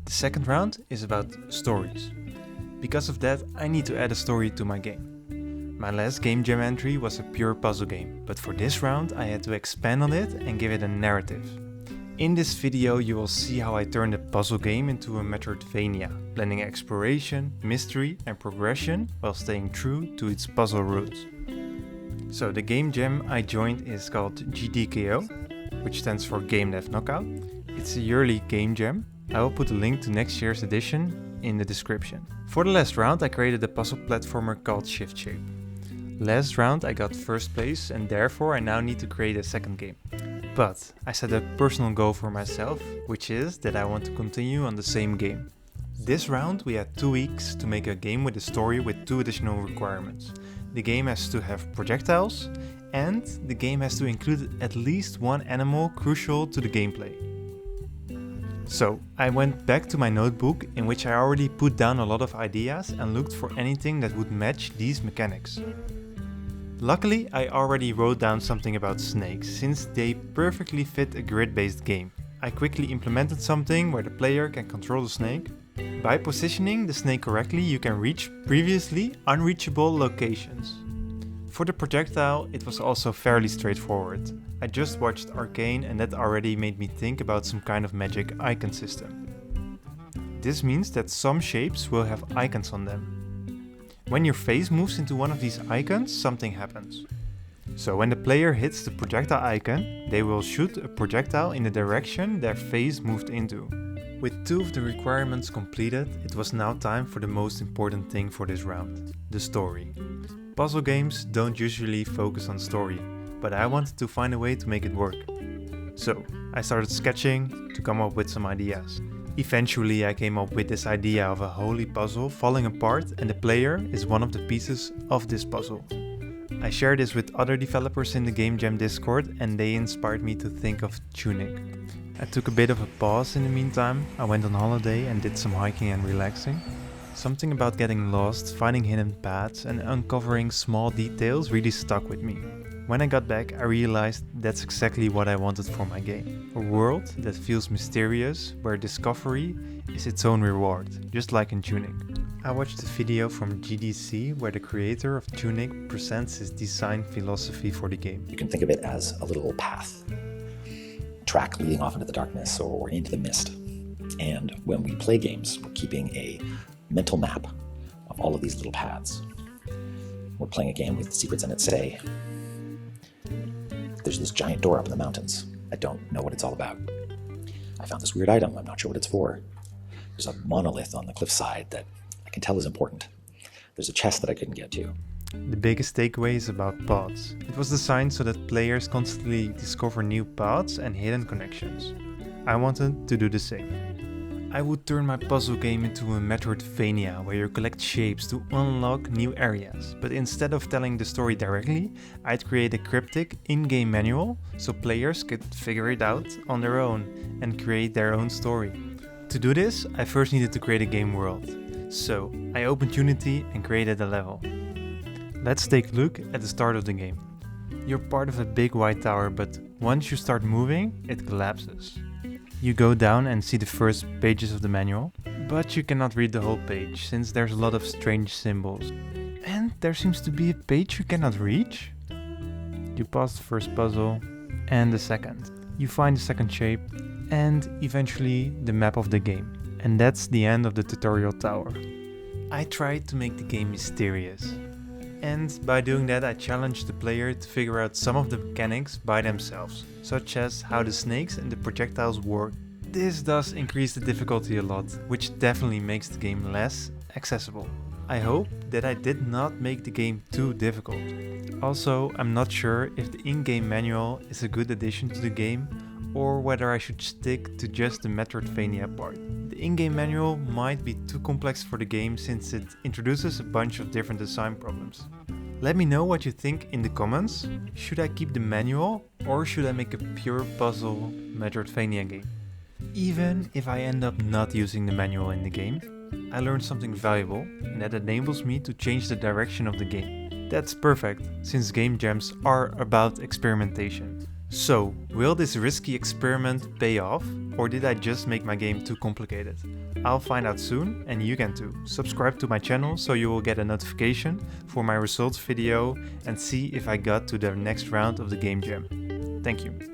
The second round is about stories. Because of that, I need to add a story to my game. My last Game Jam entry was a pure puzzle game, but for this round I had to expand on it and give it a narrative. In this video you will see how I turned a puzzle game into a Metroidvania, blending exploration, mystery and progression while staying true to its puzzle roots. So the game jam I joined is called GDKO, which stands for Game Dev Knockout. It's a yearly game jam. I will put a link to next year's edition in the description. For the last round I created a puzzle platformer called Shift Shape. Last round I got first place and therefore I now need to create a second game. But I set a personal goal for myself, which is that I want to continue on the same game. This round we had 2 weeks to make a game with a story with 2 additional requirements. The game has to have projectiles and the game has to include at least one animal crucial to the gameplay. So I went back to my notebook in which I already put down a lot of ideas and looked for anything that would match these mechanics. Luckily, I already wrote down something about snakes, since they perfectly fit a grid-based game. I quickly implemented something where the player can control the snake. By positioning the snake correctly, you can reach previously unreachable locations. For the projectile, it was also fairly straightforward. I just watched Arcane and that already made me think about some kind of magic icon system. This means that some shapes will have icons on them. When your face moves into one of these icons, something happens. So when the player hits the projectile icon, they will shoot a projectile in the direction their face moved into. With 2 of the requirements completed, it was now time for the most important thing for this round, the story. Puzzle games don't usually focus on story, but I wanted to find a way to make it work. So I started sketching to come up with some ideas. Eventually I came up with this idea of a holy puzzle falling apart and the player is one of the pieces of this puzzle. I shared this with other developers in the Game Jam Discord and they inspired me to think of Tunic. I took a bit of a pause in the meantime. I went on holiday and did some hiking and relaxing. Something about getting lost, finding hidden paths and uncovering small details really stuck with me. When I got back, I realized that's exactly what I wanted for my game. A world that feels mysterious, where discovery is its own reward, just like in Tunic. I watched a video from GDC where the creator of Tunic presents his design philosophy for the game. You can think of it as a little path, track leading off into the darkness or into the mist. And when we play games, we're keeping a mental map of all of these little paths. We're playing a game with secrets in it. Say, there's this giant door up in the mountains. I don't know what it's all about. I found this weird item. I'm not sure what it's for. There's a monolith on the cliffside that I can tell is important. There's a chest that I couldn't get to. The biggest takeaway is about paths. It was designed so that players constantly discover new paths and hidden connections. I wanted to do the same. I would turn my puzzle game into a Metroidvania where you collect shapes to unlock new areas, but instead of telling the story directly, I'd create a cryptic in-game manual so players could figure it out on their own and create their own story. To do this, I first needed to create a game world, so I opened Unity and created a level. Let's take a look at the start of the game. You're part of a big white tower, but once you start moving, it collapses. You go down and see the first pages of the manual, but you cannot read the whole page since there's a lot of strange symbols. And there seems to be a page you cannot reach. You pass the first puzzle and the second. You find the second shape and eventually the map of the game. And that's the end of the tutorial tower. I tried to make the game mysterious. And by doing that I challenged the player to figure out some of the mechanics by themselves, such as how the snakes and the projectiles work. This does increase the difficulty a lot, which definitely makes the game less accessible. I hope that I did not make the game too difficult. Also, I'm not sure if the in-game manual is a good addition to the game or whether I should stick to just the Metroidvania part. The in-game manual might be too complex for the game since it introduces a bunch of different design problems. Let me know what you think in the comments. Should I keep the manual or should I make a pure puzzle Metroidvania game? Even if I end up not using the manual in the game, I learned something valuable and that enables me to change the direction of the game. That's perfect, since game jams are about experimentation. So, will this risky experiment pay off, or did I just make my game too complicated? I'll find out soon, and you can too. Subscribe to my channel so you will get a notification for my results video and see if I got to the next round of the game jam. Thank you.